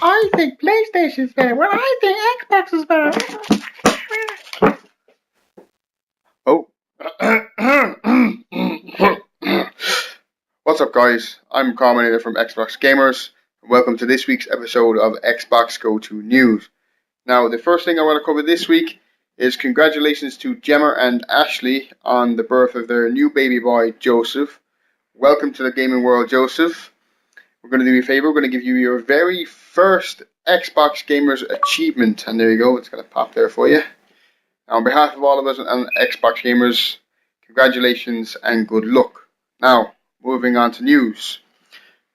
I think PlayStation's better. Well, I think Xbox is better. Oh. What's up, guys? I'm Carminator from Xbox Gamers, and welcome to this week's episode of Xbox Go To News. Now, the first thing I want to cover this week is congratulations to Gemma and Ashley on the birth of their new baby boy, Joseph. Welcome to the gaming world, Joseph. We're going to do you a favor. We're going to give you your very first Xbox Gamers achievement. And there you go. It's going to pop there for you. Now, on behalf of all of us and Xbox Gamers, congratulations and good luck. Now, moving on to news.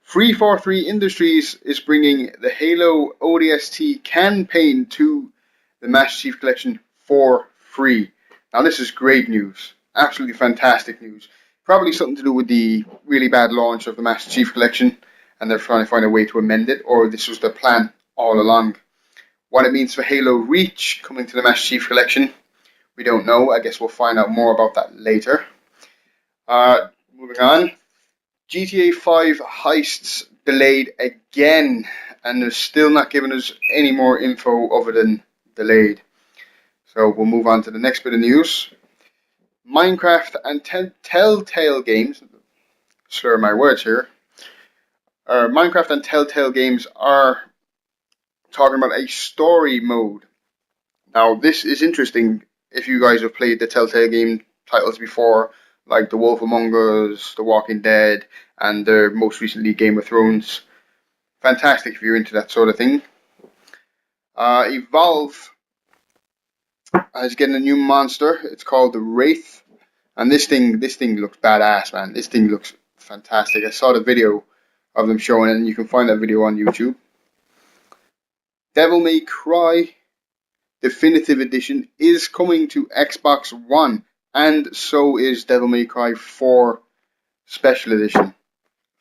343 Industries is bringing the Halo ODST campaign to the Master Chief Collection for free. Now, this is great news. Absolutely fantastic news. Probably something to do with the really bad launch of the Master Chief Collection, and they're trying to find a way to amend it, or this was their plan all along. What it means for Halo Reach coming to the Master Chief Collection, we don't know. I guess we'll find out more about that later. Moving on. GTA 5 heists delayed again, and they're still not giving us any more info other than delayed. So we'll move on to the next bit of news. Minecraft and Telltale Games, slur my words here. Minecraft and Telltale Games are talking about a story mode. Now, this is interesting if you guys have played the Telltale game titles before, like The Wolf Among Us, The Walking Dead, and most recently Game of Thrones. Fantastic if you're into that sort of thing. Evolve is getting a new monster. It's called the Wraith, and this thing looks badass, man. This thing looks fantastic. I saw the video of them showing it, and you can find that video on YouTube. Devil May Cry Definitive Edition is coming to Xbox One, and so is Devil May Cry 4 Special Edition.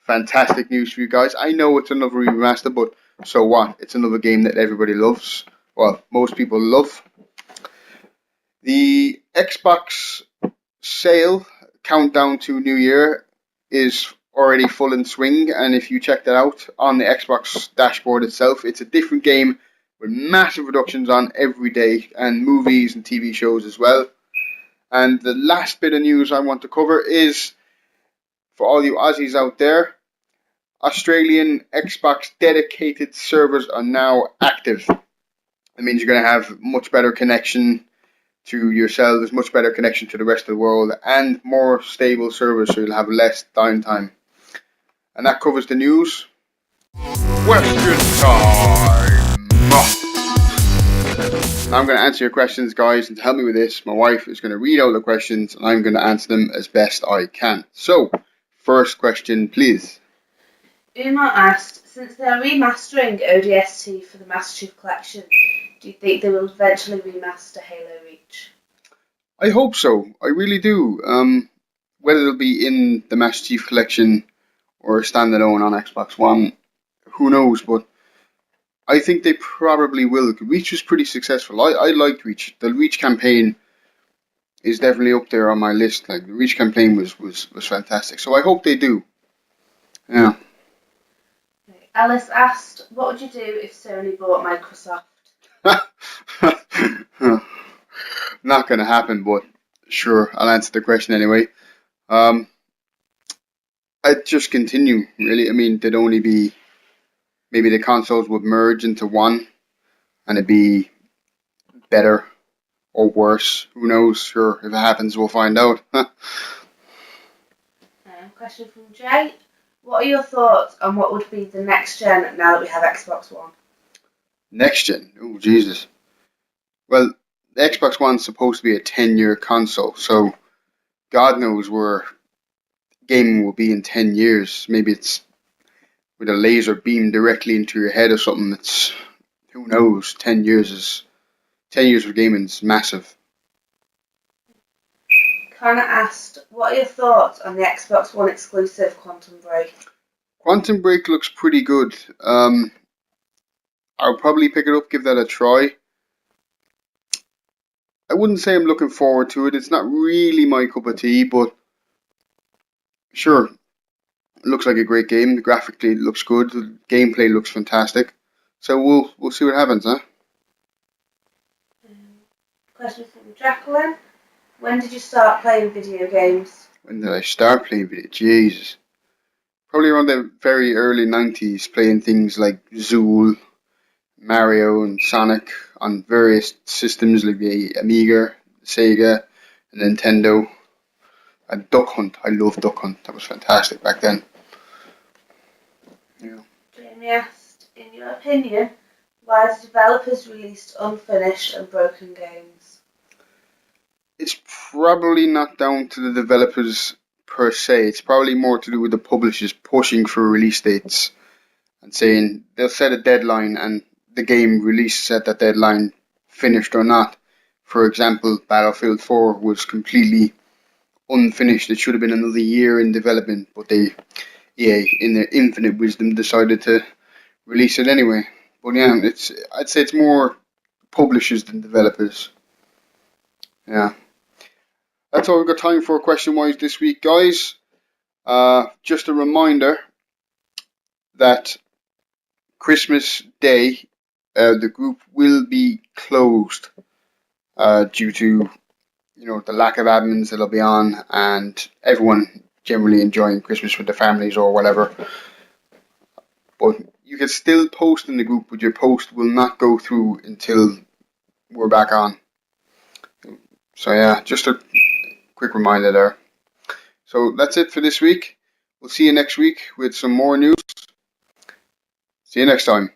Fantastic news for you guys. I know it's another remaster, but so what? It's another game that everybody loves. Well, most people love. The Xbox sale countdown to New Year is already full in swing, and if you check that out on the Xbox dashboard itself, it's a different game with massive reductions on every day, and movies and TV shows as well. And the last bit of news I want to cover is, for all you Aussies out there, Australian Xbox dedicated servers are now active. It means you're going to have much better connection to yourselves, much better connection to the rest of the world, and more stable servers, so you'll have less downtime. And that covers the news. Question time! Now I'm going to answer your questions, guys, and to help me with this, my wife is going to read out the questions, and I'm going to answer them as best I can. So, first question, please. Uma asked, since they're remastering ODST for the Master Chief Collection, do you think they will eventually remaster Halo Reach? I hope so. I really do. Whether it'll be in the Master Chief Collection or standalone on Xbox One, who knows, but I think they probably will. Reach was pretty successful. I liked Reach. The Reach campaign is definitely up there on my list. Like, the Reach campaign was fantastic. So I hope they do. Yeah. Alice asked, what would you do if Sony bought Microsoft? Not going to happen, but sure, I'll answer the question anyway. I'd just continue, really. I mean, there'd only be, maybe the consoles would merge into one, and it'd be better or worse. Who knows? Sure, if it happens, we'll find out. Question from Jay. What are your thoughts on what would be the next gen now that we have Xbox One? Next gen? Oh, Jesus. Well, the Xbox One's supposed to be a 10-year console, so God knows where gaming will be in 10 years. Maybe it's with a laser beam directly into your head or something. It's, who knows? 10 years for gaming is massive. Connor asked, what are your thoughts on the Xbox One exclusive Quantum Break? Quantum Break looks pretty good. I'll probably pick it up, give that a try. I wouldn't say I'm looking forward to it. It's not really my cup of tea, but sure, it looks like a great game. Graphically, it looks good. The gameplay looks fantastic. So we'll see what happens, huh? Question from Jacqueline. When did you start playing video games? When did I start playing video? Jesus. Probably around the very early 90s, playing things like Zool, Mario, and Sonic on various systems like the Amiga, Sega, and Nintendo. And Duck Hunt. I love Duck Hunt. That was fantastic back then. Yeah. Jamie asked, in your opinion, why do developers release unfinished and broken games? It's probably not down to the developers per se. It's probably more to do with the publishers pushing for release dates and saying they'll set a deadline and the game releases at that deadline, finished or not. For example, Battlefield 4 was completely unfinished. It should have been another year in development, but EA, in their infinite wisdom, decided to release it anyway. But yeah, I'd say it's more publishers than developers. Yeah. That's all we've got time for question-wise this week, guys. Just a reminder that Christmas Day, the group will be closed due to the lack of admins that'll be on, and everyone generally enjoying Christmas with their families or whatever. But you can still post in the group, but your post will not go through until we're back on. So yeah, just a quick reminder there. So that's it for this week. We'll see you next week with some more news. See you next time.